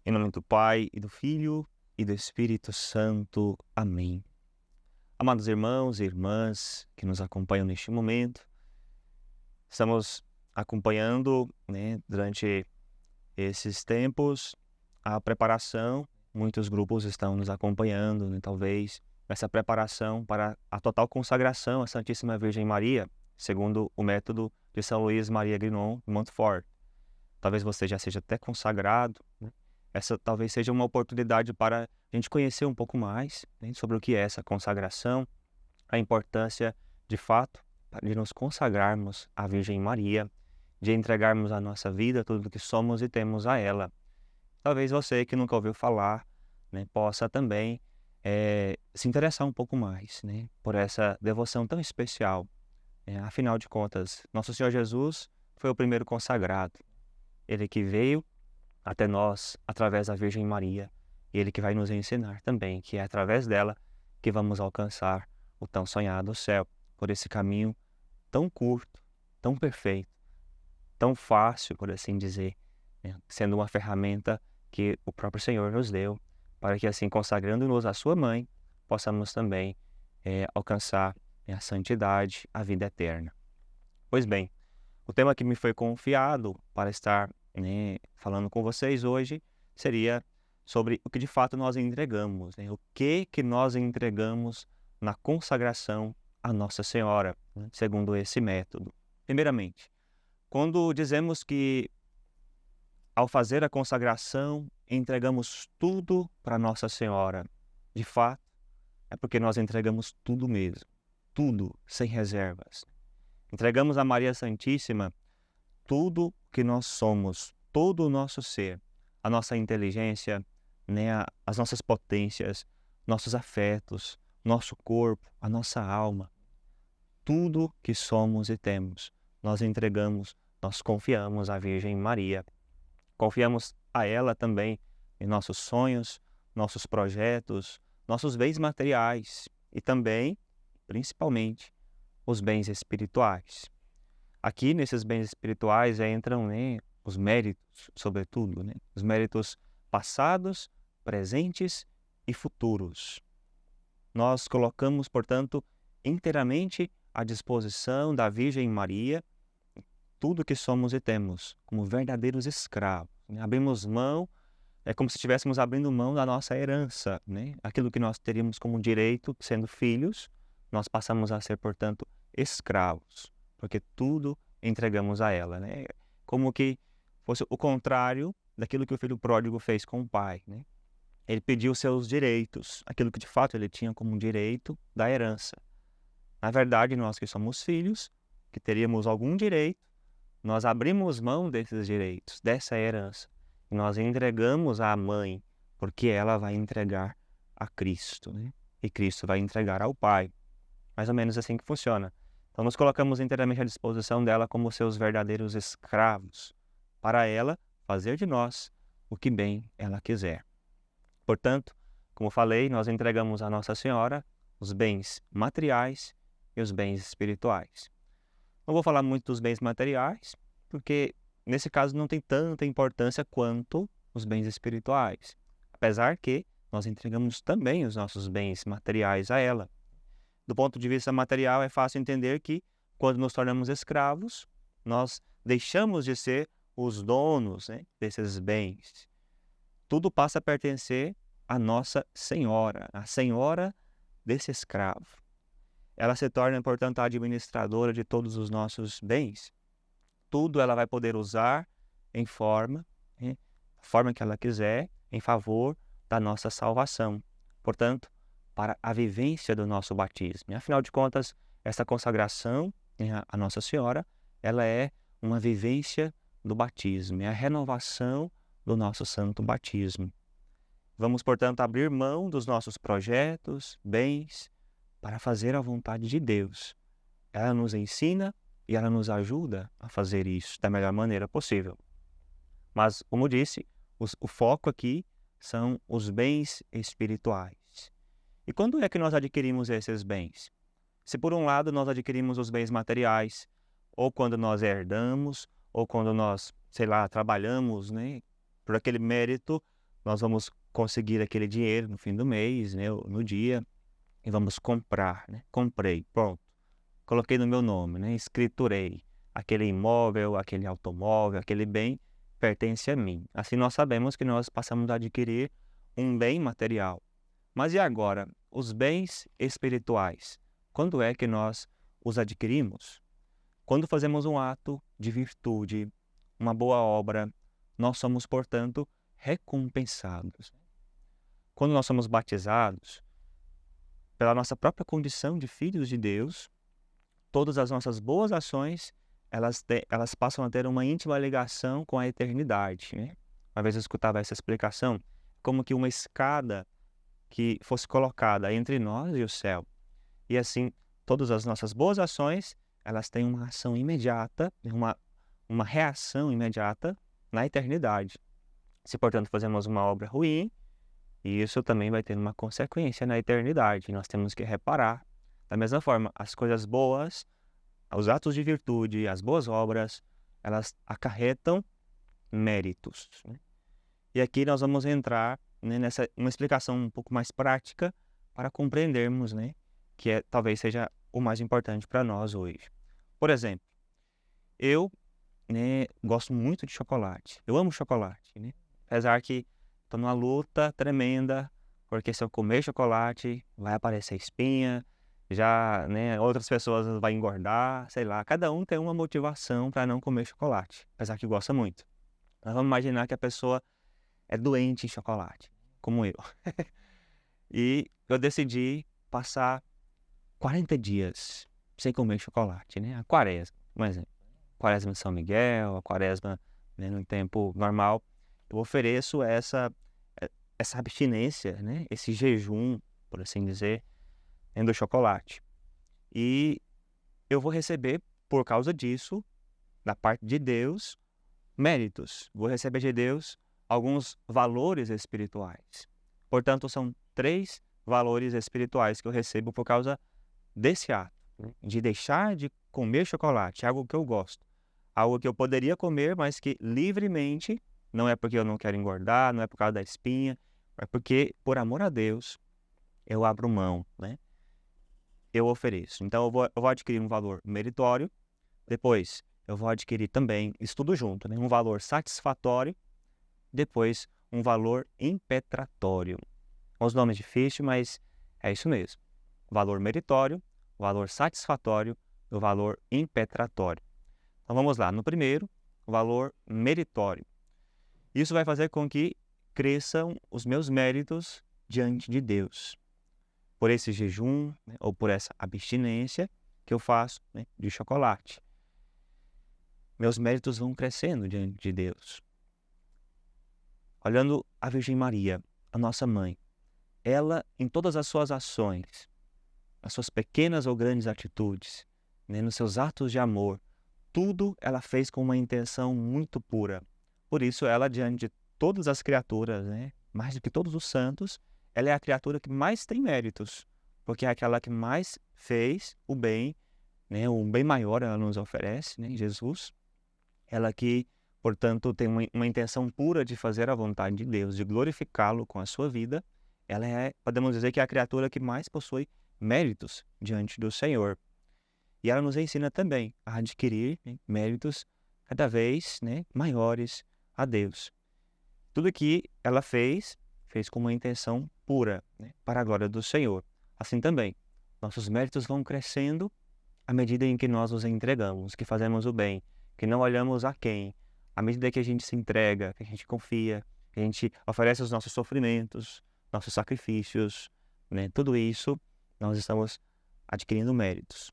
Em nome do Pai, e do Filho, e do Espírito Santo. Amém. Amados irmãos e irmãs que nos acompanham neste momento, estamos acompanhando, durante esses tempos, a preparação. Muitos grupos estão nos acompanhando, talvez, essa preparação para a total consagração à Santíssima Virgem Maria, segundo o método de São Luís Maria Grignon de Montfort. Talvez você já seja até consagrado, Essa talvez seja uma oportunidade para a gente conhecer um pouco mais, sobre o que é essa consagração, a importância, de fato, de nos consagrarmos à Virgem Maria, de entregarmos a nossa vida, tudo o que somos e temos a ela. Talvez você que nunca ouviu falar, possa também se interessar um pouco mais, por essa devoção tão especial. Afinal de contas, Nosso Senhor Jesus foi o primeiro consagrado. Ele que veio até nós através da Virgem Maria, e Ele que vai nos ensinar também que é através dela que vamos alcançar o tão sonhado céu, por esse caminho tão curto, tão perfeito, tão fácil, por assim dizer, sendo uma ferramenta que o próprio Senhor nos deu, para que assim, consagrando-nos à sua mãe, possamos também alcançar a santidade, a vida eterna. Pois bem, o tema que me foi confiado para estar falando com vocês hoje seria sobre o que de fato nós entregamos, o que nós entregamos na consagração à Nossa Senhora, segundo esse método. Primeiramente, quando dizemos que ao fazer a consagração entregamos tudo para Nossa Senhora, de fato é porque nós entregamos tudo mesmo, tudo, sem reservas. Entregamos a Maria Santíssima tudo que nós somos, todo o nosso ser, a nossa inteligência, as nossas potências, nossos afetos, nosso corpo, a nossa alma, tudo que somos e temos, nós entregamos, nós confiamos à Virgem Maria. Confiamos a ela também em nossos sonhos, nossos projetos, nossos bens materiais e também, principalmente, os bens espirituais. Aqui, nesses bens espirituais, entram os méritos, sobretudo, os méritos passados, presentes e futuros. Nós colocamos, portanto, inteiramente à disposição da Virgem Maria tudo que somos e temos, como verdadeiros escravos. Abrimos mão, é como se estivéssemos abrindo mão da nossa herança, aquilo que nós teríamos como direito, sendo filhos, nós passamos a ser, portanto, escravos, porque tudo entregamos a ela, como que fosse o contrário daquilo que o filho pródigo fez com o pai, Ele pediu seus direitos, aquilo que de fato ele tinha como direito da herança. Na verdade, nós que somos filhos, que teríamos algum direito, nós abrimos mão desses direitos, dessa herança, e nós entregamos à mãe, porque ela vai entregar a Cristo, E Cristo vai entregar ao Pai. Mais ou menos assim que funciona. Então, nos colocamos inteiramente à disposição dela como seus verdadeiros escravos, para ela fazer de nós o que bem ela quiser. Portanto, como falei, nós entregamos à Nossa Senhora os bens materiais e os bens espirituais. Não vou falar muito dos bens materiais, porque nesse caso não tem tanta importância quanto os bens espirituais, apesar que nós entregamos também os nossos bens materiais a ela. Do ponto de vista material, é fácil entender que, quando nos tornamos escravos, nós deixamos de ser os donos desses bens. Tudo passa a pertencer à Nossa Senhora, a Senhora desse escravo. Ela se torna, portanto, a administradora de todos os nossos bens. Tudo ela vai poder usar em forma, a forma que ela quiser, em favor da nossa salvação. Portanto, para a vivência do nosso batismo. E, afinal de contas, essa consagração à Nossa Senhora, ela é uma vivência do batismo, é a renovação do nosso santo batismo. Vamos, portanto, abrir mão dos nossos projetos, bens, para fazer a vontade de Deus. Ela nos ensina e ela nos ajuda a fazer isso da melhor maneira possível. Mas, como disse, o foco aqui são os bens espirituais. E quando é que nós adquirimos esses bens? Se por um lado nós adquirimos os bens materiais, ou quando nós herdamos, ou quando nós, trabalhamos, por aquele mérito, nós vamos conseguir aquele dinheiro no fim do mês, né, ou no dia, e vamos comprar, né? Comprei, pronto. Coloquei no meu nome, né? Escriturei. Aquele imóvel, aquele automóvel, aquele bem pertence a mim. Assim nós sabemos que nós passamos a adquirir um bem material. Mas e agora, os bens espirituais? Quando é que nós os adquirimos? Quando fazemos um ato de virtude, uma boa obra, nós somos, portanto, recompensados. Quando nós somos batizados, pela nossa própria condição de filhos de Deus, todas as nossas boas ações, elas passam a ter uma íntima ligação com a eternidade, né? Uma vez eu escutava essa explicação, como que uma escada que fosse colocada entre nós e o céu. E assim, todas as nossas boas ações, elas têm uma ação imediata, uma reação imediata na eternidade. Se, portanto, fazemos uma obra ruim, isso também vai ter uma consequência na eternidade. Nós temos que reparar. Da mesma forma, as coisas boas, os atos de virtude, as boas obras, elas acarretam méritos, né? E aqui nós vamos entrar, né, nessa uma explicação um pouco mais prática para compreendermos, né, que talvez seja o mais importante para nós hoje. Por exemplo, eu, né, gosto muito de chocolate. Eu amo chocolate, né? Apesar que estou numa luta tremenda, porque se eu comer chocolate, vai aparecer espinha, já, né, outras pessoas vão engordar, sei lá. Cada um tem uma motivação para não comer chocolate, apesar que gosta muito. Nós vamos imaginar que a pessoa é doente em chocolate, como eu. E eu decidi passar 40 dias sem comer chocolate, né? A quaresma, por exemplo. Quaresma de São Miguel, a quaresma, né, no tempo normal. Eu ofereço essa abstinência, né? Esse jejum, por assim dizer, do chocolate. E eu vou receber, por causa disso, da parte de Deus, méritos. Vou receber de Deus alguns valores espirituais. Portanto, são 3 valores espirituais que eu recebo por causa desse ato, né, de deixar de comer chocolate, algo que eu gosto, algo que eu poderia comer, mas que livremente, não é porque eu não quero engordar, não é por causa da espinha, é porque, por amor a Deus, eu abro mão, né? Eu ofereço. Então, eu vou adquirir um valor meritório, depois eu vou adquirir também, isso tudo junto, né, um valor satisfatório, depois um valor impetratório. Os nomes difíceis, mas é isso mesmo. Valor meritório, valor satisfatório e o valor impetratório. Então vamos lá. No primeiro, o valor meritório. Isso vai fazer com que cresçam os meus méritos diante de Deus. Por esse jejum, né, ou por essa abstinência que eu faço, né, de chocolate. Meus méritos vão crescendo diante de Deus. Olhando a Virgem Maria, a nossa mãe, ela, em todas as suas ações, as suas pequenas ou grandes atitudes, né, nos seus atos de amor, tudo ela fez com uma intenção muito pura. Por isso, ela, diante de todas as criaturas, né, mais do que todos os santos, ela é a criatura que mais tem méritos, porque é aquela que mais fez o bem, né, um bem maior ela nos oferece, né, Jesus. Ela que, portanto, tem uma intenção pura de fazer a vontade de Deus, de glorificá-lo com a sua vida. Ela é, podemos dizer, que é a criatura que mais possui méritos diante do Senhor. E ela nos ensina também a adquirir, né, méritos cada vez, né, maiores a Deus. Tudo que ela fez com uma intenção pura, né, para a glória do Senhor. Assim também, nossos méritos vão crescendo à medida em que nós nos entregamos, que fazemos o bem, que não olhamos a quem, à medida que a gente se entrega, que a gente confia, que a gente oferece os nossos sofrimentos, nossos sacrifícios, né? Tudo isso nós estamos adquirindo méritos.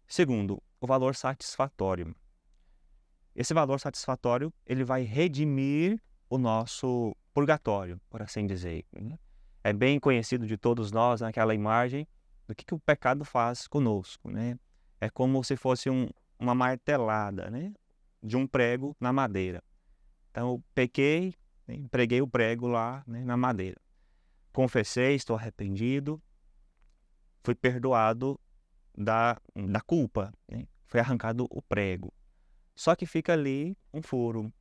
Segundo, o valor satisfatório. Esse valor satisfatório, ele vai redimir o nosso purgatório, por assim dizer, né? É bem conhecido de todos nós aquela imagem do que o pecado faz conosco, né? É como se fosse uma martelada, né, de um prego na madeira. Então, eu pequei, né, preguei o prego lá, né, na madeira. Confessei, estou arrependido, fui perdoado da culpa, né? Foi arrancado o prego. Só que fica ali um furo.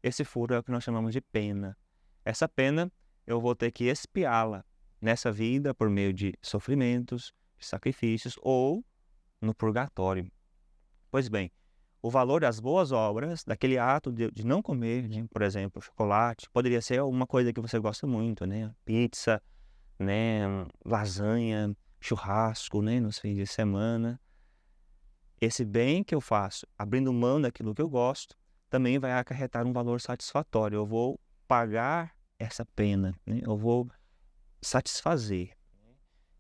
Esse furo é o que nós chamamos de pena. essa pena eu vou ter que expiá-la nessa vida por meio de sofrimentos, de sacrifícios ou no purgatório. Pois bem, o valor das boas obras, daquele ato de não comer, né, por exemplo, chocolate, poderia ser alguma coisa que você gosta muito, né? Pizza, né? Lasanha, churrasco, né? Nos fins de semana. Esse bem que eu faço, abrindo mão daquilo que eu gosto, também vai acarretar um valor satisfatório. Eu vou pagar essa pena, né? Eu vou satisfazer.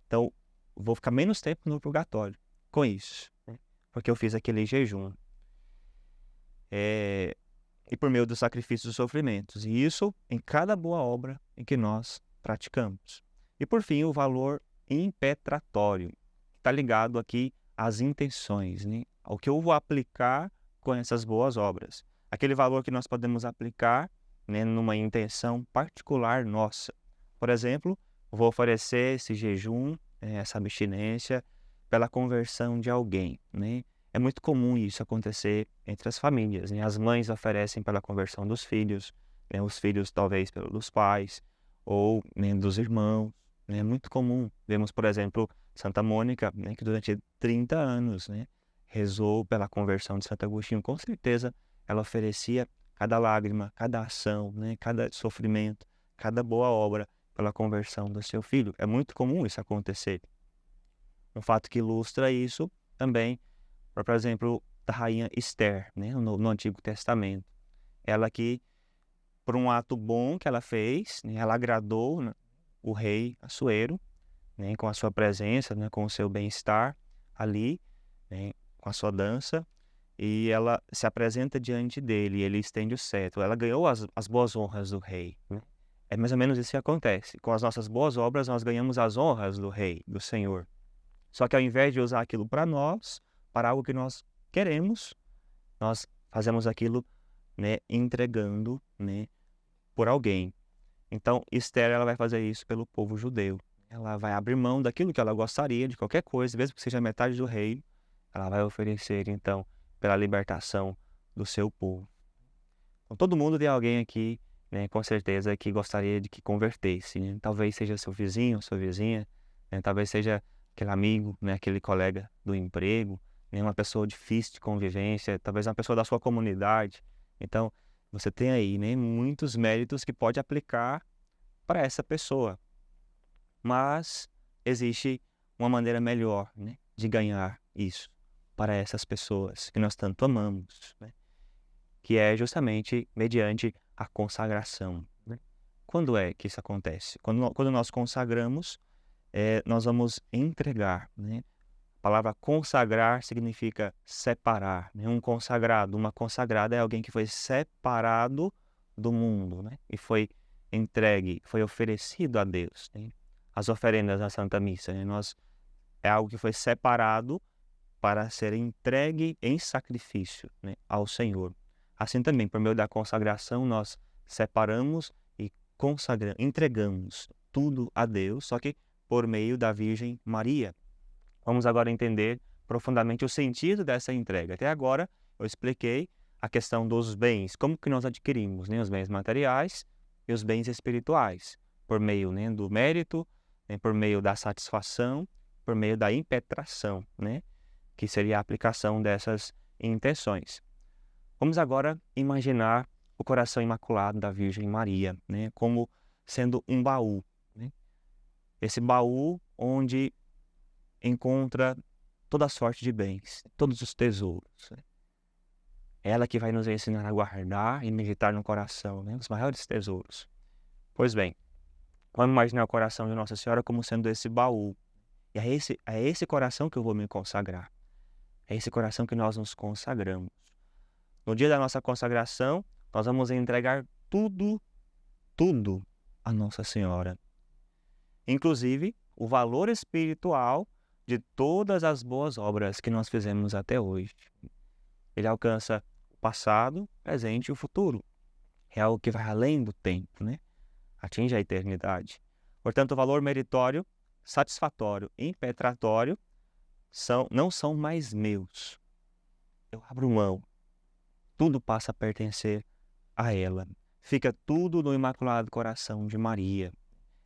Então, vou ficar menos tempo no purgatório com isso, né? Porque eu fiz aquele jejum. E por meio dos sacrifícios e sofrimentos. E isso em cada boa obra em que nós praticamos. E por fim, o valor impetratório, que está ligado aqui às intenções, né? Ao que eu vou aplicar com essas boas obras. Aquele valor que nós podemos aplicar, né, numa intenção particular nossa. Por exemplo, vou oferecer esse jejum, essa abstinência, pela conversão de alguém, né? É muito comum isso acontecer entre as famílias, né? As mães oferecem pela conversão dos filhos, né? Os filhos talvez pelos pais, ou, né, dos irmãos, né? É muito comum. Vemos, por exemplo, Santa Mônica, né, que durante 30 anos, né, rezou pela conversão de Santo Agostinho. Com certeza ela oferecia cada lágrima, cada ação, né, cada sofrimento, cada boa obra pela conversão do seu filho. É muito comum isso acontecer. Um fato que ilustra isso também, por exemplo, da rainha Esther, né, no Antigo Testamento. Ela que, por um ato bom que ela fez, né, ela agradou, né, o rei Assuero, né, com a sua presença, né, com o seu bem-estar ali, né, com a sua dança, e ela se apresenta diante dele, e ele estende o cetro. Ela ganhou as boas honras do rei, né? É mais ou menos isso que acontece. Com as nossas boas obras, nós ganhamos as honras do rei, do Senhor. Só que ao invés de usar aquilo para nós, para algo que nós queremos, nós fazemos aquilo, né, entregando, né, por alguém. Então, Esther, ela vai fazer isso pelo povo judeu. Ela vai abrir mão daquilo que ela gostaria, de qualquer coisa, mesmo que seja metade do reino, ela vai oferecer, então, pela libertação do seu povo. Então, todo mundo tem alguém aqui, né, com certeza, que gostaria de que convertesse, né? Talvez seja seu vizinho, sua vizinha, né? Talvez seja aquele amigo, né, aquele colega do emprego, né, uma pessoa difícil de convivência, talvez uma pessoa da sua comunidade. Então, você tem aí, né, muitos méritos que pode aplicar para essa pessoa. Mas existe uma maneira melhor, né, de ganhar isso para essas pessoas que nós tanto amamos, né? Que é justamente mediante a consagração, né? Quando é que isso acontece? Quando nós consagramos, nós vamos entregar, né? A palavra consagrar significa separar, né? Um consagrado, uma consagrada é alguém que foi separado do mundo, né? E foi entregue, foi oferecido a Deus, né? As oferendas da Santa Missa, né? É algo que foi separado para ser entregue em sacrifício, né, ao Senhor. Assim também, por meio da consagração, nós separamos e entregamos tudo a Deus, só que por meio da Virgem Maria. Vamos agora entender profundamente o sentido dessa entrega. Até agora eu expliquei a questão dos bens, como que nós adquirimos, né, os bens materiais e os bens espirituais, por meio, né, do mérito, né, por meio da satisfação, por meio da impetração, né, que seria a aplicação dessas intenções. Vamos agora imaginar o coração imaculado da Virgem Maria, né, como sendo um baú, né? Esse baú onde encontra toda sorte de bens, todos os tesouros, né? Ela que vai nos ensinar a guardar e meditar no coração, né, os maiores tesouros. Pois bem, vamos imaginar o coração de Nossa Senhora como sendo esse baú. E é esse coração que eu vou me consagrar. É esse coração que nós nos consagramos. No dia da nossa consagração, nós vamos entregar tudo, tudo a Nossa Senhora. Inclusive, o valor espiritual de todas as boas obras que nós fizemos até hoje. Ele alcança o passado, o presente e o futuro. É algo que vai além do tempo, né? Atinge a eternidade. Portanto, o valor meritório, satisfatório e impetratório não são mais meus. Eu abro mão. Tudo passa a pertencer a ela. fica tudo no Imaculado Coração de Maria.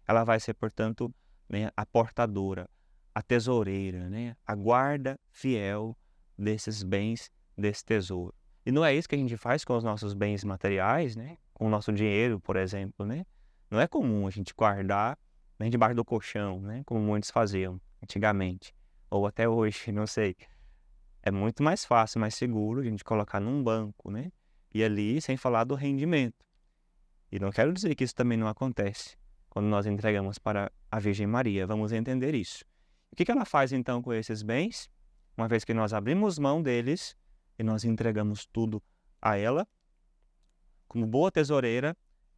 Ela vai ser, portanto, né, a portadora, a tesoureira, né, a guarda fiel desses bens, desse tesouro. E não é isso que a gente faz com os nossos bens materiais, né, com o nosso dinheiro, por exemplo, né? Não é comum a gente guardar nem debaixo do colchão, né, como muitos faziam antigamente, ou até hoje, não sei. É muito mais fácil, mais seguro a gente colocar num banco, né? E ali, sem falar do rendimento. E não quero dizer que isso também não acontece quando nós entregamos para a Virgem Maria. Vamos entender isso. O que ela faz então com esses bens? Uma vez que nós abrimos mão deles e nós entregamos tudo a ela, como boa tesoureira,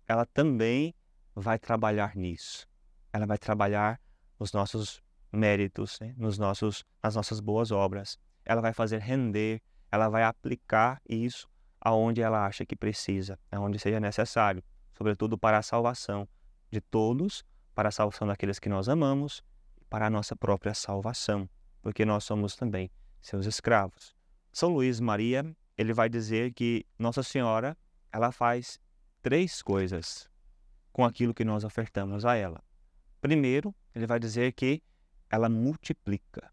ela também vai trabalhar nisso. Ela vai trabalhar nos nossos méritos, né? nas nossas boas obras. Ela vai fazer render, ela vai aplicar isso aonde ela acha que precisa, aonde seja necessário, sobretudo para a salvação de todos, para a salvação daqueles que nós amamos, para a nossa própria salvação, porque nós somos também seus escravos. São Luís Maria, ele vai dizer que Nossa Senhora, ela faz 3 coisas com aquilo que nós ofertamos a ela. Primeiro, ele vai dizer que ela multiplica.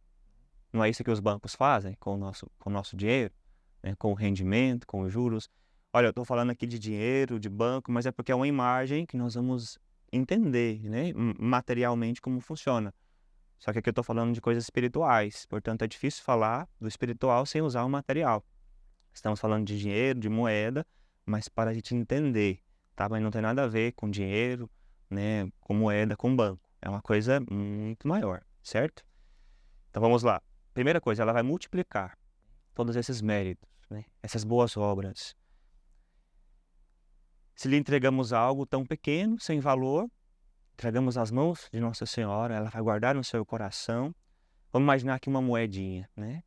Não é isso que os bancos fazem com o nosso dinheiro, né? Com o rendimento, com os juros. Olha, eu estou falando aqui de dinheiro, de banco, mas é porque é uma imagem que nós vamos entender, né? Materialmente como funciona. Só que aqui eu estou falando de coisas espirituais, portanto é difícil falar do espiritual sem usar o material. Estamos falando de dinheiro, de moeda, mas para a gente entender, tá? Mas não tem nada a ver com dinheiro, né? Com moeda, com banco. É uma coisa muito maior, certo? Então vamos lá. Primeira coisa, ela vai multiplicar todos esses méritos, né? Essas boas obras. Se lhe entregamos algo tão pequeno, sem valor, entregamos nas mãos de Nossa Senhora, ela vai guardar no seu coração. Vamos imaginar aqui uma moedinha, né?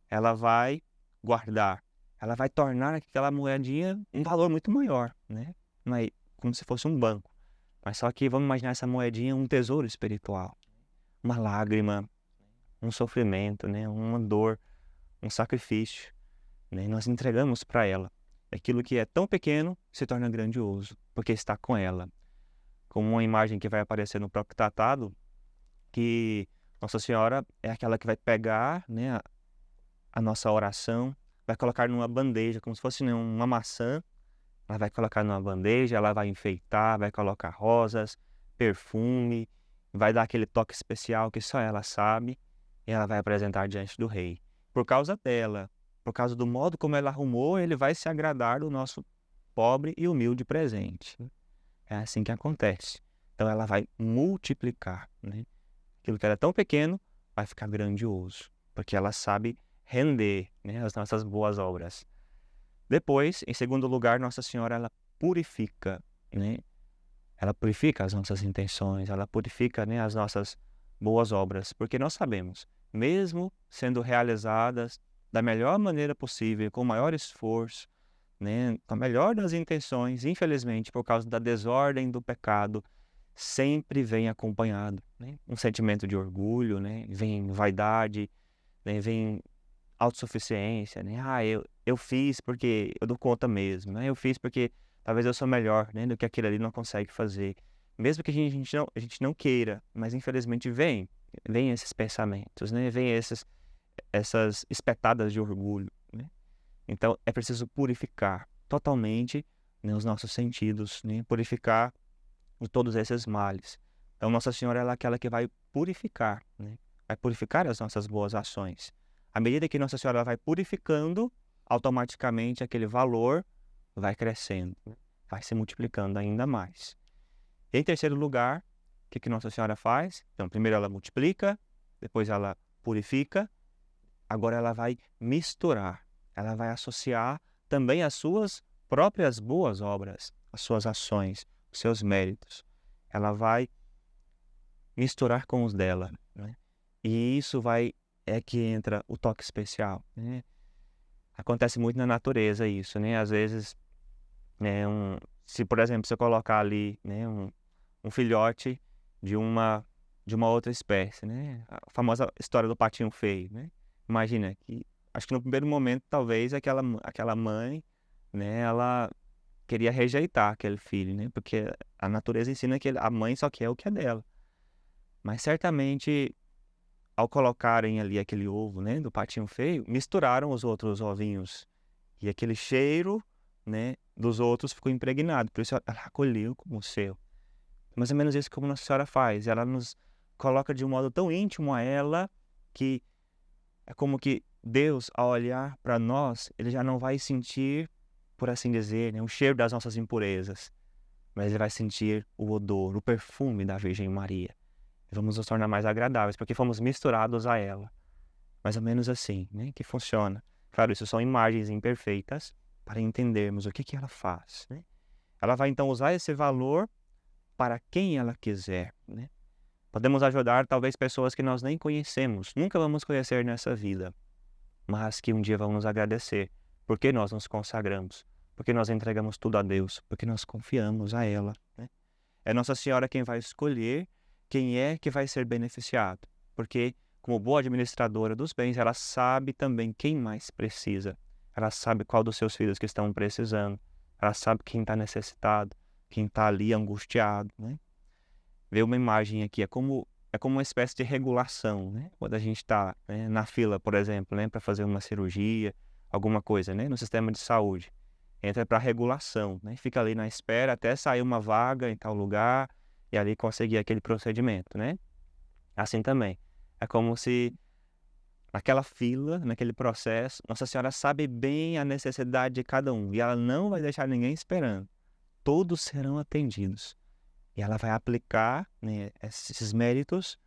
Ela vai guardar, ela vai tornar aquela moedinha um valor muito maior, né? Mas, como se fosse um banco. Mas só que vamos imaginar essa moedinha um tesouro espiritual, uma lágrima, um sofrimento, né? Uma dor, um sacrifício, né? Nós entregamos para ela. Aquilo que é tão pequeno se torna grandioso, porque está com ela. Como uma imagem que vai aparecer no próprio tratado, que Nossa Senhora é aquela que vai pegar, né, a nossa oração, vai colocar numa bandeja, como se fosse, né, uma maçã. Ela vai colocar numa bandeja, ela vai enfeitar, vai colocar rosas, perfume, vai dar aquele toque especial que só ela sabe, e ela vai apresentar diante do rei. Por causa dela, por causa do modo como ela arrumou, ele vai se agradar do nosso pobre e humilde presente. É assim que acontece. Então ela vai multiplicar, né? Aquilo que era tão pequeno vai ficar grandioso, porque ela sabe render, né, as nossas boas obras. Depois, em segundo lugar, Nossa Senhora, ela purifica, né? Ela purifica as nossas intenções, ela purifica, né, as nossas boas obras, porque nós sabemos, mesmo sendo realizadas da melhor maneira possível, com o maior esforço, né, com a melhor das intenções, infelizmente, por causa da desordem do pecado, sempre vem acompanhado, né, um sentimento de orgulho, né, vem vaidade, né, vem autossuficiência, né? Eu fiz porque eu dou conta mesmo, né? Eu fiz porque talvez eu sou melhor, né, do que aquele ali não consegue fazer. Mesmo que a gente não queira, mas infelizmente vem esses pensamentos, né? Vem essas espetadas de orgulho, né? Então é preciso purificar totalmente, né, os nossos sentidos, né? Purificar de todos esses males. Então Nossa Senhora ela é aquela que vai purificar, né? Vai purificar as nossas boas ações. À medida que Nossa Senhora vai purificando, automaticamente aquele valor vai crescendo, vai se multiplicando ainda mais. Em terceiro lugar, o que Nossa Senhora faz? Então, primeiro ela multiplica, depois ela purifica, agora ela vai misturar, ela vai associar também as suas próprias boas obras, as suas ações, os seus méritos. Ela vai misturar com os dela, né? E isso é que entra o toque especial, né? Acontece muito na natureza isso, né? Às vezes, né, se por exemplo, você colocar ali, né, um filhote de uma outra espécie, né? A famosa história do patinho feio, né? Imagina que, acho que no primeiro momento, talvez aquela mãe, né, ela queria rejeitar aquele filho, né? Porque a natureza ensina que a mãe só quer o que é dela. Mas certamente, ao colocarem ali aquele ovo, né, do patinho feio, misturaram os outros ovinhos. E aquele cheiro, né, dos outros ficou impregnado. Por isso ela acolheu como o seu. Mais ou menos isso que Nossa Senhora faz. Ela nos coloca de um modo tão íntimo a ela que é como que Deus, ao olhar para nós, ele já não vai sentir, por assim dizer, né, o cheiro das nossas impurezas, mas ele vai sentir o odor, o perfume da Virgem Maria. E vamos nos tornar mais agradáveis, porque fomos misturados a ela. Mais ou menos assim, né, que funciona. Claro, isso são imagens imperfeitas para entendermos o que ela faz, né? Ela vai então usar esse valor para quem ela quiser, né? Podemos ajudar talvez pessoas que nós nem conhecemos, nunca vamos conhecer nessa vida, mas que um dia vão nos agradecer, porque nós nos consagramos, porque nós entregamos tudo a Deus, porque nós confiamos a ela, né? É Nossa Senhora quem vai escolher quem é que vai ser beneficiado, porque como boa administradora dos bens, ela sabe também quem mais precisa, ela sabe qual dos seus filhos que estão precisando, ela sabe quem está necessitado, quem está ali angustiado, né? Ver uma imagem aqui é como uma espécie de regulação, né? Quando a gente está, né, na fila, por exemplo, né, para fazer uma cirurgia, alguma coisa, né, no sistema de saúde, entra para regulação, né? Fica ali na espera até sair uma vaga em tal lugar e ali conseguir aquele procedimento, né? Assim também. É como se naquela fila, naquele processo, Nossa Senhora sabe bem a necessidade de cada um e ela não vai deixar ninguém esperando. Todos serão atendidos. E ela vai aplicar, né, esses méritos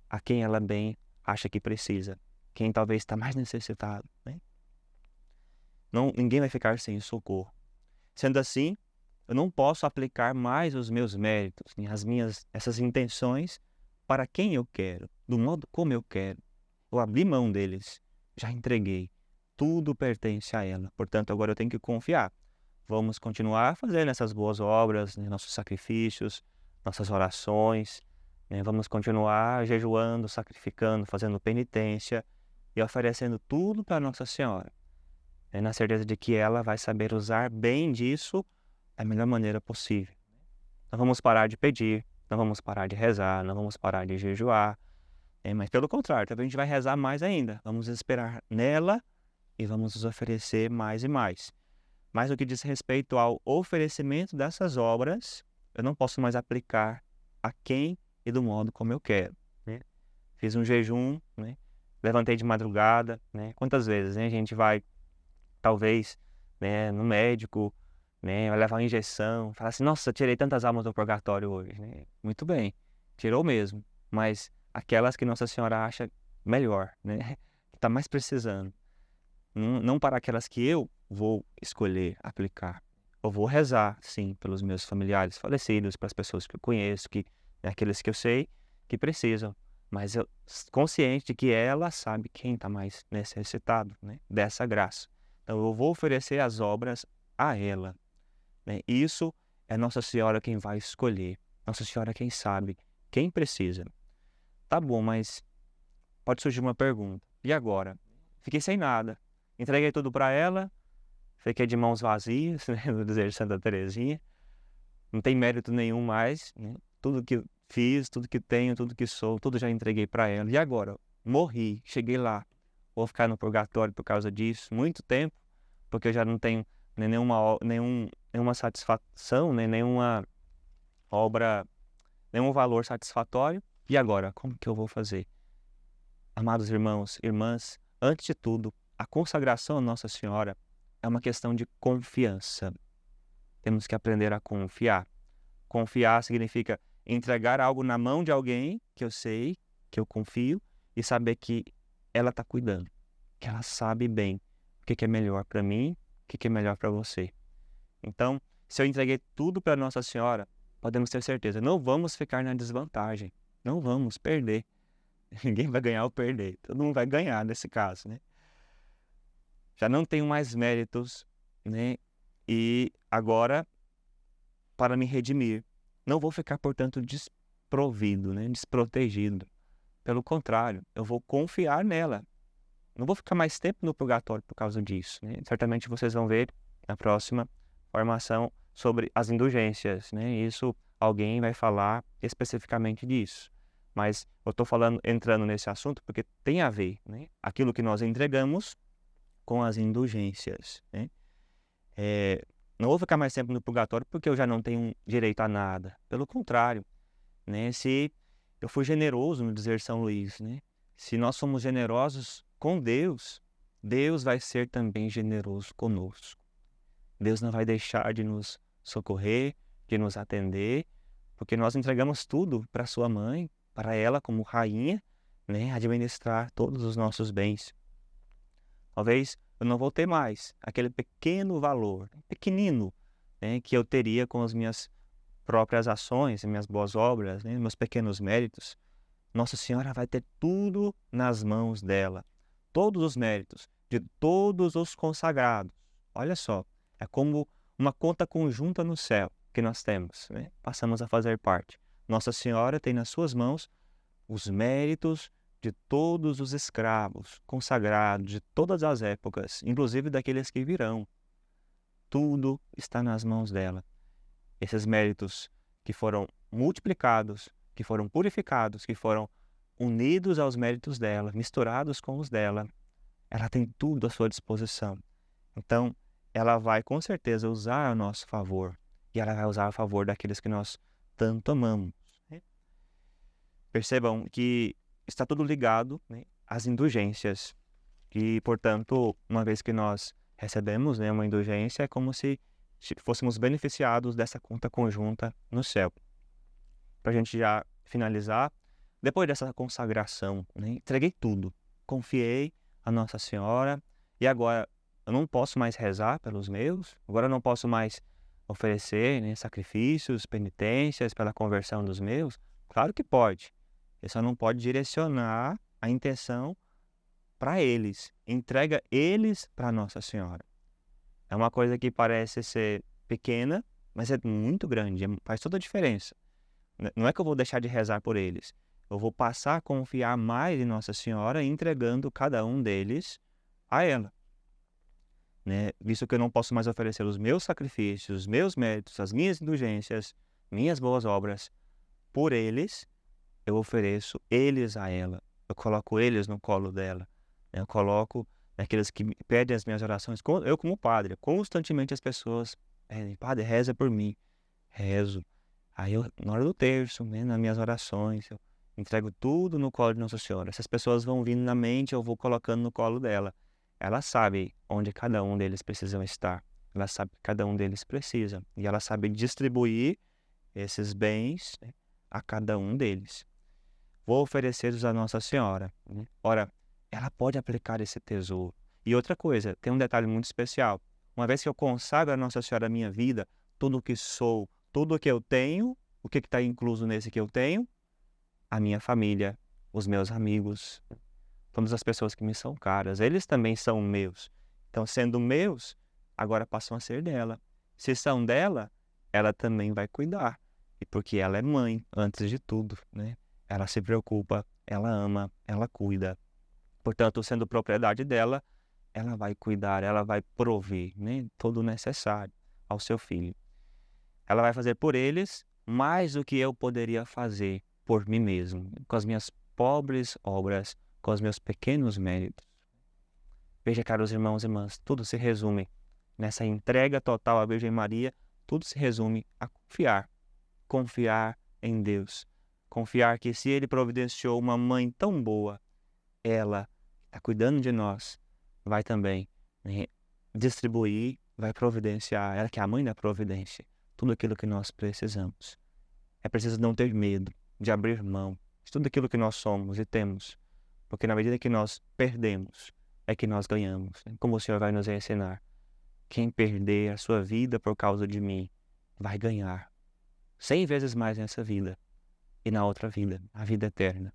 a quem ela bem acha que precisa, quem talvez está mais necessitado, né? Ninguém vai ficar sem socorro. Sendo assim, eu não posso aplicar mais os meus méritos, né, essas intenções para quem eu quero, do modo como eu quero. Eu abri mão deles, já entreguei. Tudo pertence a ela. Portanto, agora eu tenho que confiar. Vamos continuar fazendo essas boas obras, né, nossos sacrifícios, nossas orações, né? Vamos continuar jejuando, sacrificando, fazendo penitência e oferecendo tudo para Nossa Senhora, né? Na certeza de que ela vai saber usar bem disso da melhor maneira possível. Não vamos parar de pedir, não vamos parar de rezar, não vamos parar de jejuar, né? Mas pelo contrário, talvez a gente vai rezar mais ainda. Vamos esperar nela e vamos nos oferecer mais e mais. Mas no que diz respeito ao oferecimento dessas obras, eu não posso mais aplicar a quem e do modo como eu quero, né? Fiz um jejum, né? Levantei de madrugada, né? Quantas vezes, né, a gente vai, talvez, né, no médico, né, vai levar uma injeção, fala assim, nossa, tirei tantas almas do purgatório hoje, né? Muito bem, tirou mesmo, mas aquelas que Nossa Senhora acha melhor, né? Que está mais precisando. Não para aquelas que eu vou escolher aplicar. Eu vou rezar, sim, pelos meus familiares falecidos, para as pessoas que eu conheço, aqueles que eu sei que precisam. Mas eu consciente de que ela sabe quem está mais necessitado, né, dessa graça. Então eu vou oferecer as obras a ela, né? Isso é Nossa Senhora quem vai escolher. Nossa Senhora quem sabe, quem precisa. Tá bom, mas pode surgir uma pergunta. E agora? Fiquei sem nada. Entreguei tudo para ela, fiquei de mãos vazias, né, no dizer de Santa Teresinha. Não tem mérito nenhum mais, né? Tudo que fiz, tudo que tenho, tudo que sou, tudo já entreguei para ela. E agora? Morri, cheguei lá. Vou ficar no purgatório por causa disso, muito tempo, porque eu já não tenho nenhuma satisfação, né, nenhuma obra, nenhum valor satisfatório. E agora? Como que eu vou fazer? Amados irmãos, irmãs, antes de tudo, a consagração a Nossa Senhora é uma questão de confiança. Temos que aprender a confiar. Confiar significa entregar algo na mão de alguém que eu sei, que eu confio, e saber que ela está cuidando, que ela sabe bem o que é melhor para mim, o que é melhor para você. Então, se eu entreguei tudo para Nossa Senhora, podemos ter certeza, não vamos ficar na desvantagem, não vamos perder. Ninguém vai ganhar ou perder, todo mundo vai ganhar nesse caso, né? Já não tenho mais méritos, né? E agora, para me redimir, não vou ficar, portanto, desprovido, né? Desprotegido. Pelo contrário, eu vou confiar nela. Não vou ficar mais tempo no purgatório por causa disso, né? Certamente vocês vão ver na próxima formação sobre as indulgências, né? Isso alguém vai falar especificamente disso. Mas eu estou entrando nesse assunto porque tem a ver, né? Aquilo que nós entregamos com as indulgências, né? Não vou ficar mais tempo no purgatório porque eu já não tenho direito a nada. Pelo contrário, né? Se eu fui generoso no dizer São Luís, né? Se nós somos generosos com Deus, Deus vai ser também generoso conosco. Deus não vai deixar de nos socorrer, de nos atender, porque nós entregamos tudo para sua mãe, para ela como rainha, né? Administrar todos os nossos bens. Talvez eu não vou ter mais aquele pequeno valor, pequenino, né? Que eu teria com as minhas próprias ações, minhas boas obras, né? Meus pequenos méritos. Nossa Senhora vai ter tudo nas mãos dela. Todos os méritos de todos os consagrados. Olha só, é como uma conta conjunta no céu que nós temos, né? Passamos a fazer parte. Nossa Senhora tem nas suas mãos os méritos de todos os escravos consagrados de todas as épocas, inclusive daqueles que virão. Tudo está nas mãos dela. Esses méritos que foram multiplicados, que foram purificados, que foram unidos aos méritos dela, misturados com os dela, ela tem tudo à sua disposição. Então, ela vai com certeza usar a nosso favor. E ela vai usar a favor daqueles que nós tanto amamos, né? Percebam que está tudo ligado, né, às indulgências. E, portanto, uma vez que nós recebemos, né, uma indulgência, é como se fôssemos beneficiados dessa conta conjunta no céu. Para a gente já finalizar, depois dessa consagração, né, entreguei tudo, confiei a Nossa Senhora, e agora eu não posso mais rezar pelos meus, agora eu não posso mais oferecer, né, sacrifícios, penitências pela conversão dos meus. Claro que pode, ele só não pode direcionar a intenção para eles, entrega eles para Nossa Senhora. É uma coisa que parece ser pequena, mas é muito grande, faz toda a diferença. Não é que eu vou deixar de rezar por eles, eu vou passar a confiar mais em Nossa Senhora, entregando cada um deles a ela, né? Visto que eu não posso mais oferecer os meus sacrifícios, os meus méritos, as minhas indulgências, minhas boas obras por eles, eu ofereço eles a ela, eu coloco eles no colo dela, né? Eu coloco aqueles que pedem as minhas orações, eu como padre, constantemente as pessoas pedem: padre, reza por mim. Rezo. Aí eu, na hora do terço, né, nas minhas orações, eu entrego tudo no colo de Nossa Senhora. Essas pessoas vão vindo na mente, eu vou colocando no colo dela. Ela sabe onde cada um deles precisam estar. Ela sabe que cada um deles precisa. E ela sabe distribuir esses bens, né, a cada um deles. Vou oferecer-os a Nossa Senhora, né? Ora, ela pode aplicar esse tesouro. E outra coisa, tem um detalhe muito especial. Uma vez que eu consagro a Nossa Senhora a minha vida, tudo o que sou, tudo o que eu tenho, o que está incluso nesse que eu tenho? A minha família, os meus amigos, todas as pessoas que me são caras, eles também são meus. Então, sendo meus, agora passam a ser dela. Se são dela, ela também vai cuidar. E porque ela é mãe, antes de tudo, né? Ela se preocupa, ela ama, ela cuida. Portanto, sendo propriedade dela, ela vai cuidar, ela vai prover, né, todo o necessário ao seu filho. Ela vai fazer por eles mais do que eu poderia fazer por mim mesmo, com as minhas pobres obras, com os meus pequenos méritos. Veja, caros irmãos e irmãs, tudo se resume nessa entrega total à Virgem Maria, tudo se resume a confiar em Deus. Confiar que se Ele providenciou uma mãe tão boa, ela está cuidando de nós, vai também, né, distribuir, vai providenciar, ela que é a mãe da providência, tudo aquilo que nós precisamos. É preciso não ter medo de abrir mão de tudo aquilo que nós somos e temos, porque na medida que nós perdemos, é que nós ganhamos, né? Como o Senhor vai nos ensinar. Quem perder a sua vida por causa de mim, vai ganhar 100 vezes mais nessa vida e na outra vida, a vida eterna.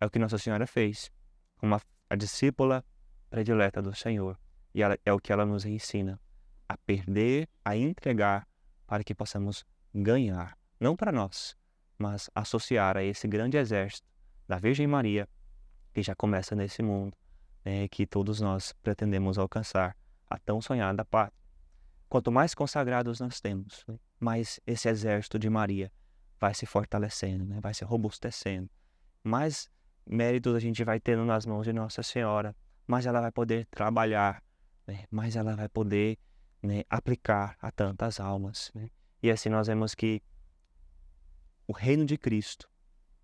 É o que Nossa Senhora fez, como a discípula predileta do Senhor. E é o que ela nos ensina, a perder, a entregar, para que possamos ganhar, não para nós, mas associar a esse grande exército da Virgem Maria, que já começa nesse mundo, né, que todos nós pretendemos alcançar, a tão sonhada pátria. quanto mais consagrados nós temos, né, mais esse exército de Maria vai se fortalecendo, né, vai se robustecendo. Mais méritos a gente vai tendo nas mãos de Nossa Senhora, mais ela vai poder trabalhar, né, mais ela vai poder, né, aplicar a tantas almas, né. E assim nós vemos que o reino de Cristo,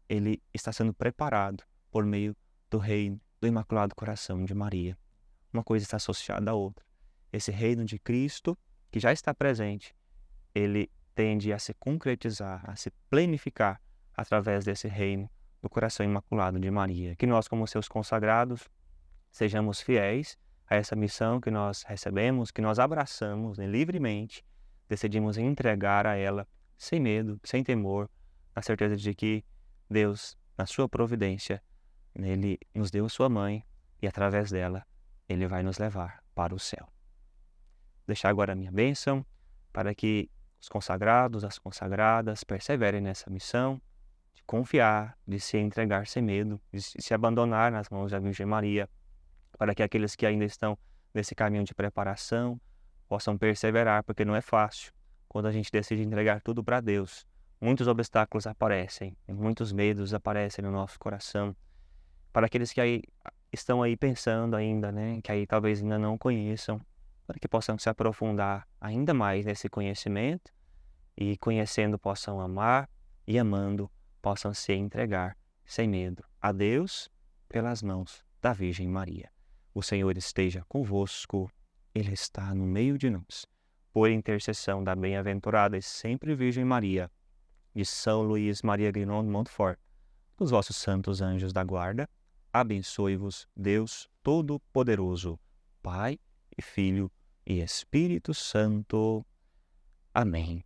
ele está sendo preparado por meio do reino do Imaculado Coração de Maria. Uma coisa está associada à outra. Esse reino de Cristo, que já está presente, ele tende a se concretizar, a se plenificar através desse reino do Coração Imaculado de Maria. Que nós, como seus consagrados, sejamos fiéis a essa missão que nós recebemos, que nós abraçamos, né, livremente, decidimos entregar a ela sem medo, sem temor, na certeza de que Deus, na sua providência, ele nos deu sua mãe e através dela ele vai nos levar para o céu. Deixar agora a minha bênção para que os consagrados, as consagradas perseverem nessa missão de confiar, de se entregar sem medo, de se abandonar nas mãos da Virgem Maria, para que aqueles que ainda estão nesse caminho de preparação possam perseverar, porque não é fácil. Quando a gente decide entregar tudo para Deus, muitos obstáculos aparecem, muitos medos aparecem no nosso coração. Para aqueles que aí estão aí pensando ainda, né, que aí talvez ainda não conheçam, para que possam se aprofundar ainda mais nesse conhecimento e conhecendo possam amar e amando possam se entregar sem medo a Deus pelas mãos da Virgem Maria. O Senhor esteja convosco, Ele está no meio de nós. Por intercessão da bem-aventurada e sempre Virgem Maria, de São Luís Maria Grignon de Montfort, dos vossos santos anjos da guarda, abençoe-vos Deus Todo-Poderoso, Pai e Filho e Espírito Santo. Amém.